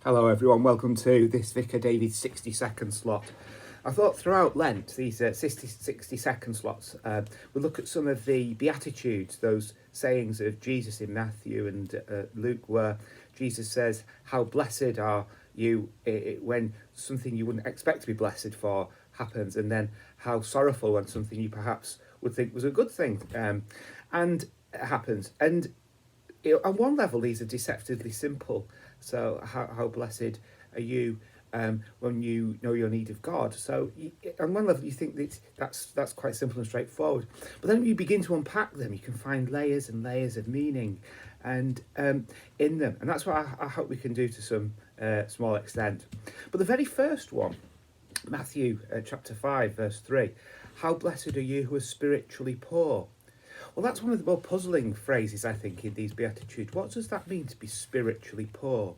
Hello everyone, welcome to this Vicar David's 60-second slot. I thought throughout Lent, these 60-second slots, we'll look at some of the Beatitudes, those sayings of Jesus in Matthew and Luke, where Jesus says, how blessed are you when something you wouldn't expect to be blessed for happens, and then how sorrowful when something you perhaps would think was a good thing and happens. And on one level, these are deceptively simple. So how blessed are you when you know your need of God? So on one level, you think that's quite simple and straightforward. But then when you begin to unpack them, you can find layers and layers of meaning and in them. And that's what I hope we can do to some small extent. But the very first one, Matthew chapter 5, verse 3, how blessed are you who are spiritually poor? Well, that's one of the more puzzling phrases, I think, in these Beatitudes. What does that mean to be spiritually poor?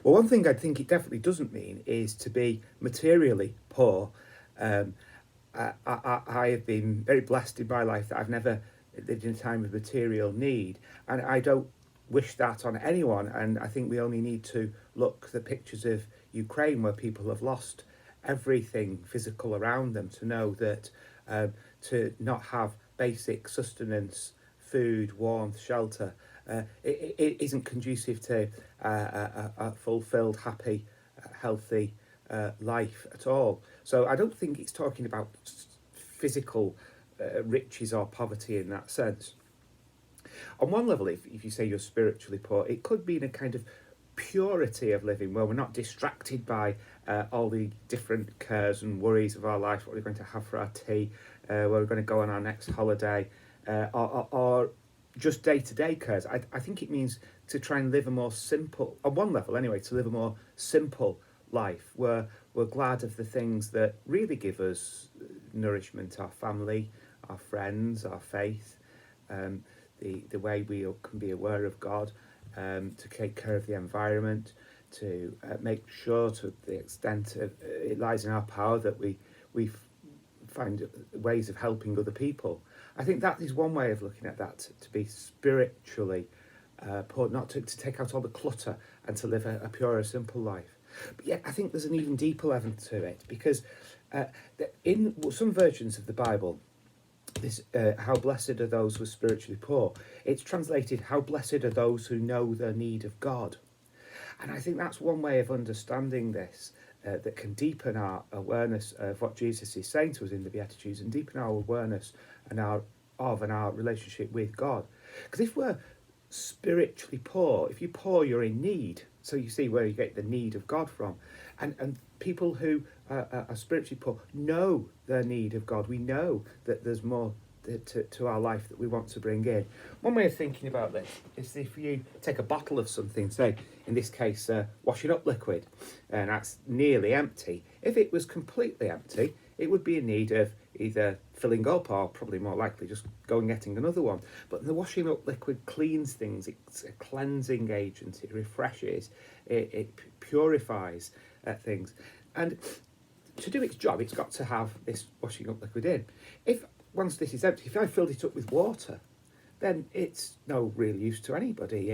Well, one thing I think it definitely doesn't mean is to be materially poor. I have been very blessed in my life that I've never lived in a time of material need, and I don't wish that on anyone. And I think we only need to look at the pictures of Ukraine, where people have lost everything physical around them, to know that to not have basic sustenance, food, warmth, shelter, it isn't conducive to a fulfilled, happy, healthy life at all. So I don't think it's talking about physical riches or poverty in that sense. On one level, if you say you're spiritually poor, it could mean a kind of purity of living where we're not distracted by all the different cares and worries of our life, what we're going to have for our tea, where we're going to go on our next holiday, or just day-to-day cares. I think it means to try and live a more simple, on one level anyway, to live a more simple life where we're glad of the things that really give us nourishment, our family, our friends, our faith, the way we can be aware of God, to take care of the environment, to make sure to the extent it lies in our power that we find ways of helping other people. I think that is one way of looking at that, to be spiritually poor, not to take out all the clutter and to live a pure, simple life. But yet I think there's an even deeper level to it, because in some versions of the Bible, this how blessed are those who are spiritually poor, it's translated how blessed are those who know their need of God. And I think that's one way of understanding this that can deepen our awareness of what Jesus is saying to us in the Beatitudes, and deepen our awareness and our relationship with God. Because if we're spiritually poor, if you're poor, you're in need. So you see where you get the need of God from. And people who are spiritually poor know their need of God. We know that there's more to our life that we want to bring in. One way of thinking about this is if you take a bottle of something, say in this case washing up liquid, and that's nearly empty. If it was completely empty, it would be in need of either filling up or probably more likely just going and getting another one. But the washing up liquid cleans things. It's a cleansing agent. It refreshes, it purifies things. And to do its job, it's got to have this washing up liquid in. If once this is empty, if I filled it up with water, then it's no real use to anybody.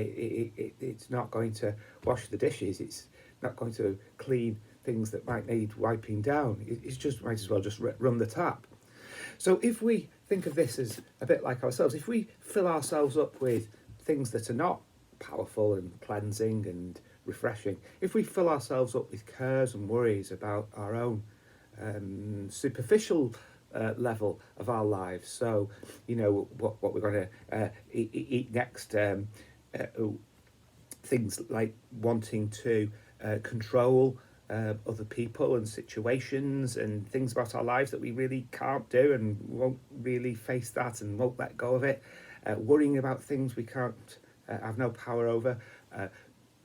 It's not going to wash the dishes. It's not going to clean things that might need wiping down. It's just might as well just run the tap. So if we think of this as a bit like ourselves, if we fill ourselves up with things that are not powerful and cleansing and refreshing, if we fill ourselves up with cares and worries about our own superficial level of our lives, so you know what we're going to eat next, things like wanting to control other people and situations and things about our lives that we really can't do and won't really face that and won't let go of it, worrying about things we can't have no power over,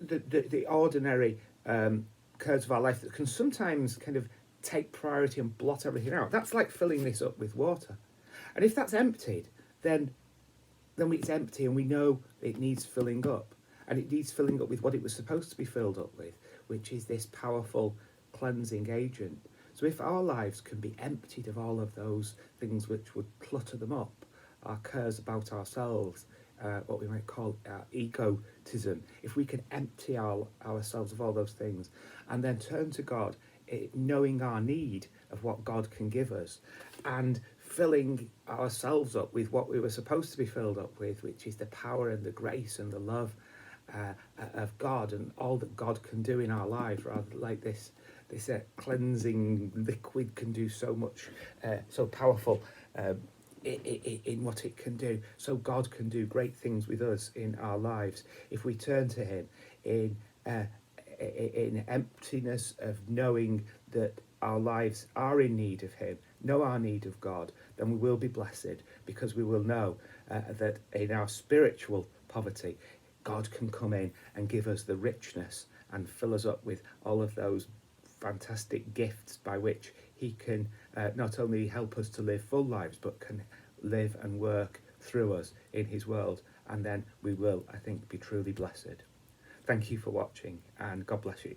the ordinary cares of our life that can sometimes kind of take priority and blot everything out. That's like filling this up with water. And if that's emptied, then it's empty, and we know it needs filling up. And it needs filling up with what it was supposed to be filled up with, which is this powerful cleansing agent. So if our lives can be emptied of all of those things which would clutter them up, our cares about ourselves, what we might call egotism, if we can empty ourselves of all those things and then turn to God, knowing our need of what God can give us, and filling ourselves up with what we were supposed to be filled up with, which is the power and the grace and the love of God and all that God can do in our lives, rather like this cleansing liquid can do so much, so powerful in what it can do. So God can do great things with us in our lives if we turn to Him in emptiness of knowing that our lives are in need of Him, know our need of God. Then we will be blessed, because we will know that in our spiritual poverty, God can come in and give us the richness and fill us up with all of those fantastic gifts by which He can not only help us to live full lives, but can live and work through us in His world. And then we will, I think, be truly blessed. Thank you for watching, and God bless you.